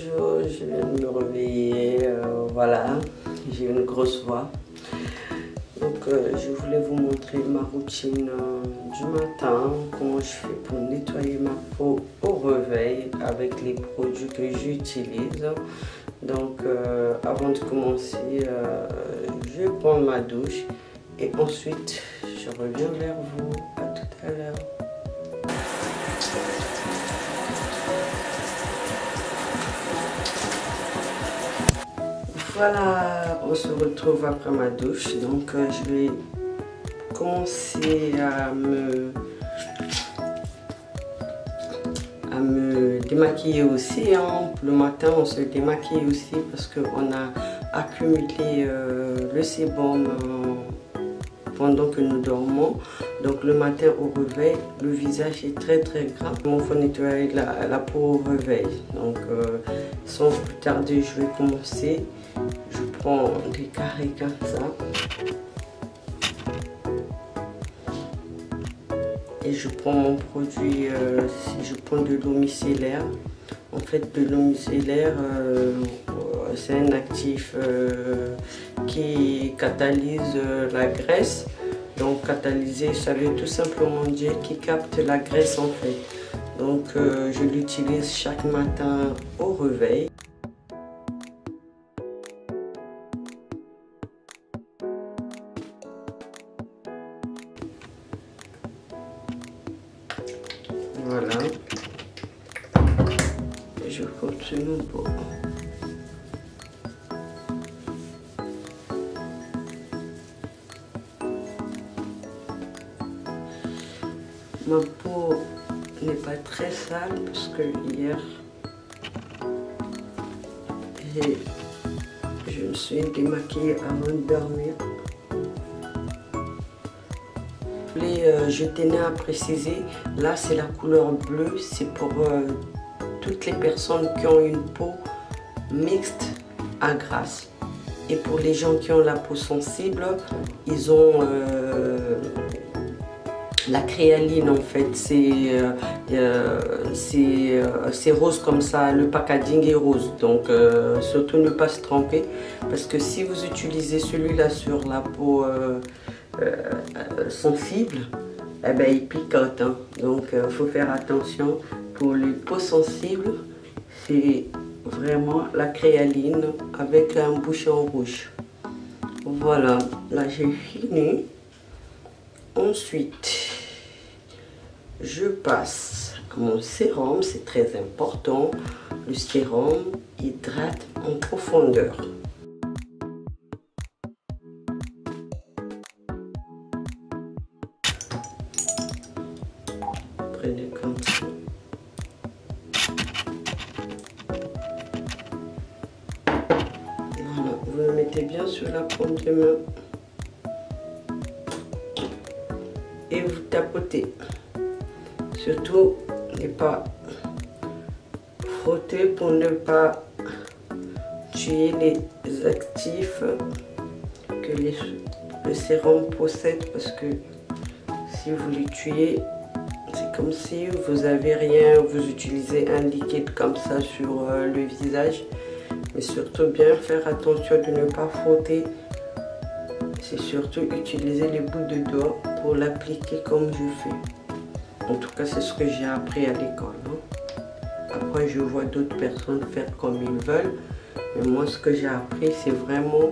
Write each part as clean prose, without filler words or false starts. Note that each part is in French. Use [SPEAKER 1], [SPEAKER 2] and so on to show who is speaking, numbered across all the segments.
[SPEAKER 1] bonjour, je viens de me réveiller, voilà, j'ai une grosse voix. Donc je voulais vous montrer ma routine du matin, comment je fais pour nettoyer ma peau au réveil avec les produits que j'utilise. Donc avant de commencer, je vais prendre ma douche et ensuite je reviens vers vous. À tout à l'heure. Voilà, on se retrouve après ma douche. Donc je vais commencer à me démaquiller aussi. Hein. Le matin, on se démaquille aussi parce qu'on a accumulé le sébum pendant que nous dormons. Donc le matin au réveil, le visage est très gras. Il faut nettoyer la peau au réveil. Donc sans plus tarder, je vais commencer. Je prends des carrés comme ça. Et je prends mon produit, je prends de l'eau micellaire. En fait, de l'eau micellaire, c'est un actif qui catalyse la graisse. Donc catalyser, ça veut tout simplement dire qu'il capte la graisse en fait. Donc je l'utilise chaque matin au réveil. Voilà. Et je continue pour... Ma peau n'est pas très sale parce que hier je me suis démaquillée avant de dormir. Je tenais à préciser, là c'est la couleur bleue, c'est pour toutes les personnes qui ont une peau mixte à grasse. Et pour les gens qui ont la peau sensible, ils ont la créaline en fait, c'est rose comme ça, le packaging est rose. Donc surtout ne pas se tromper parce que si vous utilisez celui-là sur la peau sensible, eh ben, il picote. Hein. Donc il faut faire attention. Pour les peaux sensibles, c'est vraiment la créaline avec un bouchon rouge. Voilà, là j'ai fini. Ensuite, je passe à mon sérum, c'est très important. Le sérum hydrate en profondeur. Prenez comme ça. Voilà, vous le mettez bien sur la paume de main. Et vous tapotez. Surtout, ne pas frotter pour ne pas tuer les actifs que le sérum possède, parce que si vous les tuez, c'est comme si vous avez rien, vous utilisez un liquide comme ça sur le visage. Mais surtout bien faire attention de ne pas frotter. C'est surtout utiliser les bouts de doigts pour l'appliquer comme je fais. En tout cas, c'est ce que j'ai appris à l'école. Hein. Après, je vois d'autres personnes faire comme ils veulent. Mais moi, ce que j'ai appris, c'est vraiment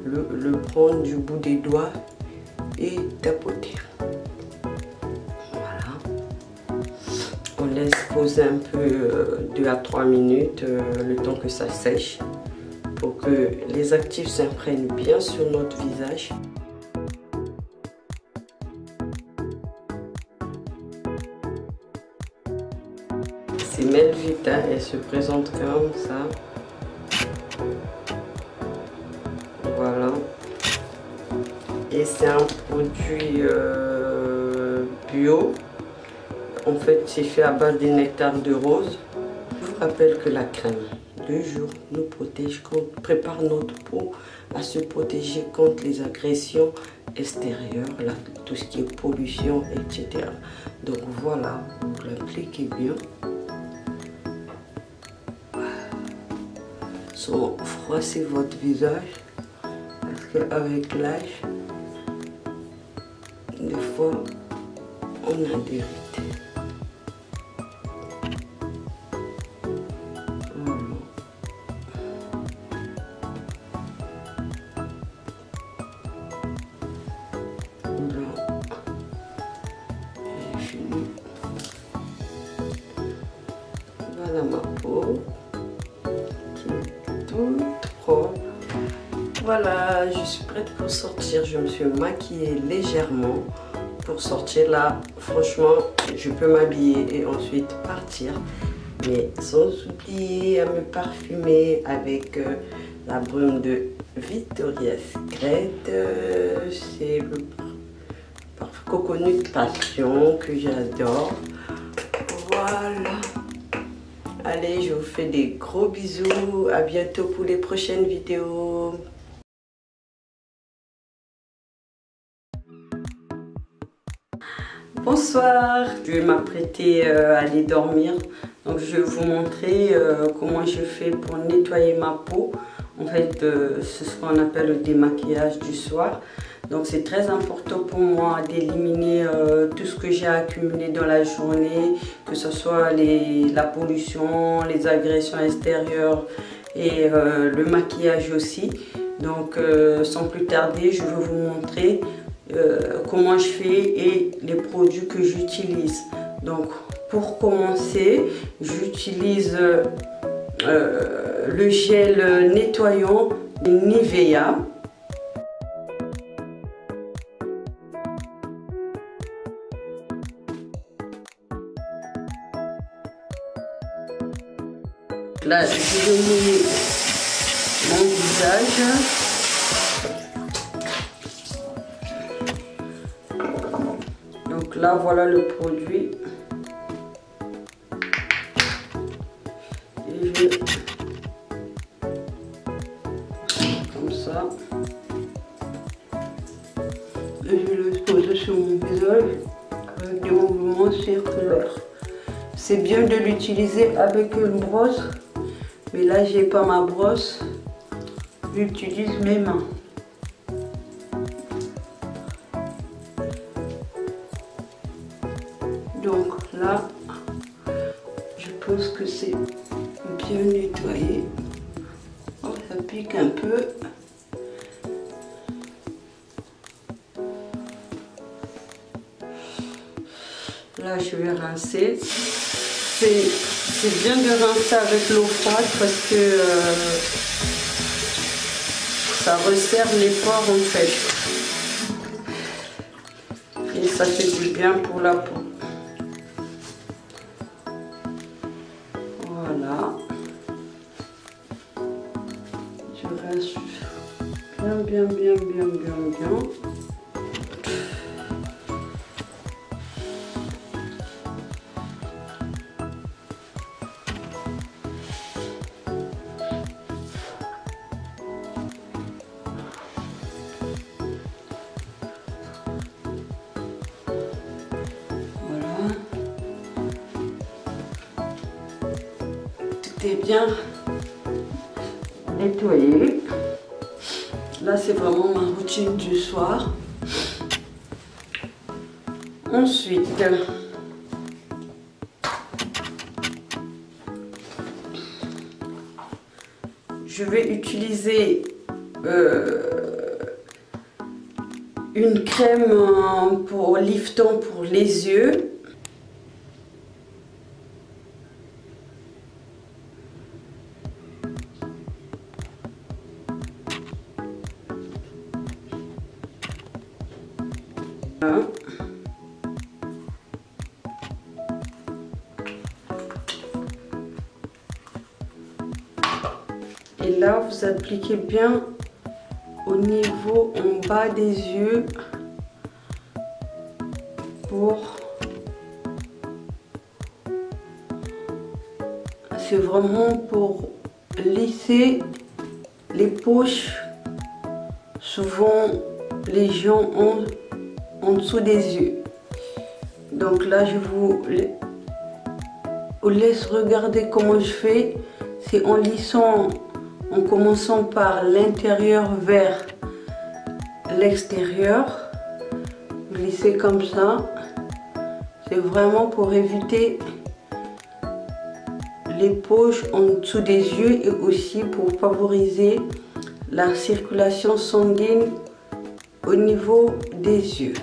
[SPEAKER 1] le prendre du bout des doigts et tapoter. Voilà. On laisse poser un peu 2 à 3 minutes, le temps que ça sèche, pour que les actifs s'imprègnent bien sur notre visage. C'est Melvita, elle se présente comme ça. Voilà. Et c'est un produit bio. En fait, c'est fait à base des nectars de rose. Je vous rappelle que la crème de jour nous protège, prépare notre peau à se protéger contre les agressions extérieures, là, tout ce qui est pollution, etc. Donc voilà, vous l'appliquez bien. sans froisser votre visage. Parce qu'avec l'âge, des fois, on a des rides. Voilà ma peau qui est toute propre. Voilà, je suis prête pour sortir. Je me suis maquillée légèrement pour sortir. Là, franchement, je peux m'habiller et ensuite partir. Mais sans oublier à me parfumer avec la brume de Victoria's Secret. C'est le parfum Coconut Passion que j'adore. Voilà. Allez, je vous fais des gros bisous. À bientôt pour les prochaines vidéos. Bonsoir. Je vais m'apprêter à aller dormir. Donc, je vais vous montrer comment je fais pour nettoyer ma peau. En fait, c'est ce qu'on appelle le démaquillage du soir. Donc c'est très important pour moi d'éliminer tout ce que j'ai accumulé dans la journée, que ce soit la pollution, les agressions extérieures et le maquillage aussi. Donc sans plus tarder, je vais vous montrer comment je fais et les produits que j'utilise. Donc pour commencer, j'utilise le gel nettoyant Nivea. Là, je vais mouiller mon visage. Donc là, voilà le produit. Et je... comme ça. Et je vais le poser sur mon visage avec des mouvements circulaires. C'est bien de l'utiliser avec une brosse. Mais là, j'ai pas ma brosse, j'utilise mes mains. Donc là, je pense que c'est bien nettoyé. Oh, ça pique un peu. Là, je vais rincer. C'est bien de rincer avec l'eau froide parce que ça resserre les pores en fait. Et ça fait du bien pour la peau. Voilà. Je rince bien. Bien nettoyé. Là, c'est vraiment ma routine du soir. Ensuite, je vais utiliser une crème pour liftant pour les yeux. Et là, vous appliquez bien au niveau en bas des yeux pour... C'est vraiment pour lisser les poches. Souvent, les gens ont en dessous des yeux. Donc là, je vous laisse regarder comment je fais. C'est en lissant en commençant par l'intérieur vers l'extérieur. Glissez comme ça. C'est vraiment pour éviter les poches en dessous des yeux et aussi pour favoriser la circulation sanguine au niveau des yeux.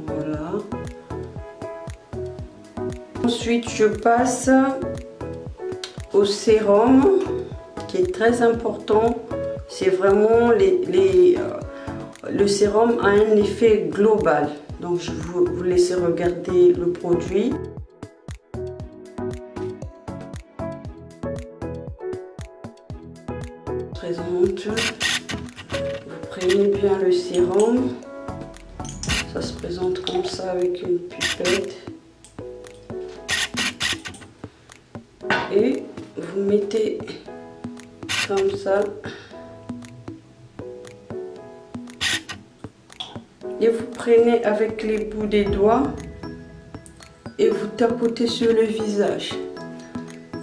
[SPEAKER 1] Voilà. Ensuite, je passe au sérum qui est très important. C'est vraiment le sérum a un effet global. Donc je vais vous laisser regarder le produit. Présente. Vous prenez bien le sérum. Ça se présente comme ça avec une pipette. Et vous mettez comme ça. Et vous prenez avec les bouts des doigts et vous tapotez sur le visage.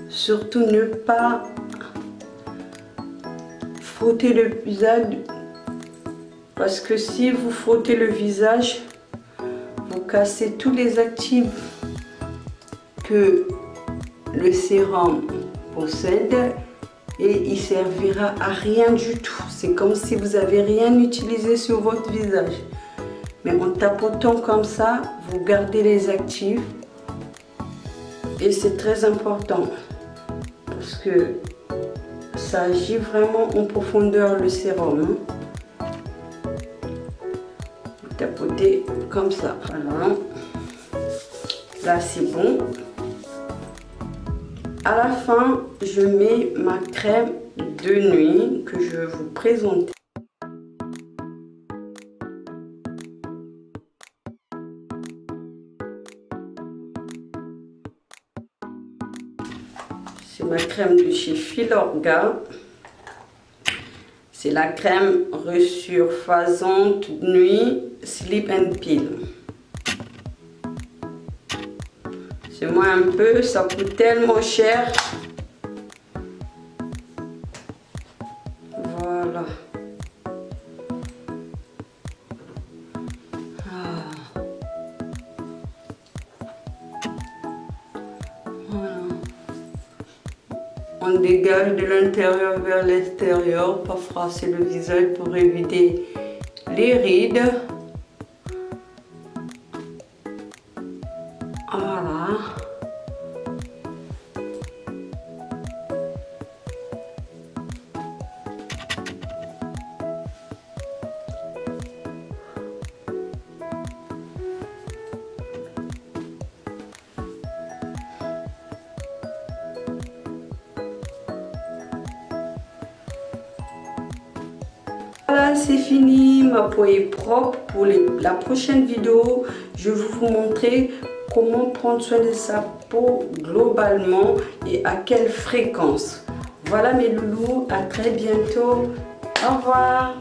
[SPEAKER 1] Surtout ne pas frotter le visage parce que si vous frottez le visage, vous cassez tous les actifs que le sérum possède et il servira à rien du tout. C'est comme si vous n'avez rien utilisé sur votre visage. Mais en tapotant comme ça, vous gardez les actifs. Et c'est très important. Parce que ça agit vraiment en profondeur le sérum. Vous tapotez comme ça. Voilà. Là, c'est bon. À la fin, je mets ma crème de nuit que je vais vous présenter. C'est ma crème de chez Filorga. C'est la crème resurfaçante nuit Sleep and Peel. C'est moi un peu, ça coûte tellement cher. Voilà. On dégage de l'intérieur vers l'extérieur, pas froisser le visage pour éviter les rides. Voilà. Voilà, c'est fini, ma peau est propre. Pour la prochaine vidéo, je vais vous montrer comment prendre soin de sa peau globalement et à quelle fréquence. Voilà mes loulous, à très bientôt. Au revoir.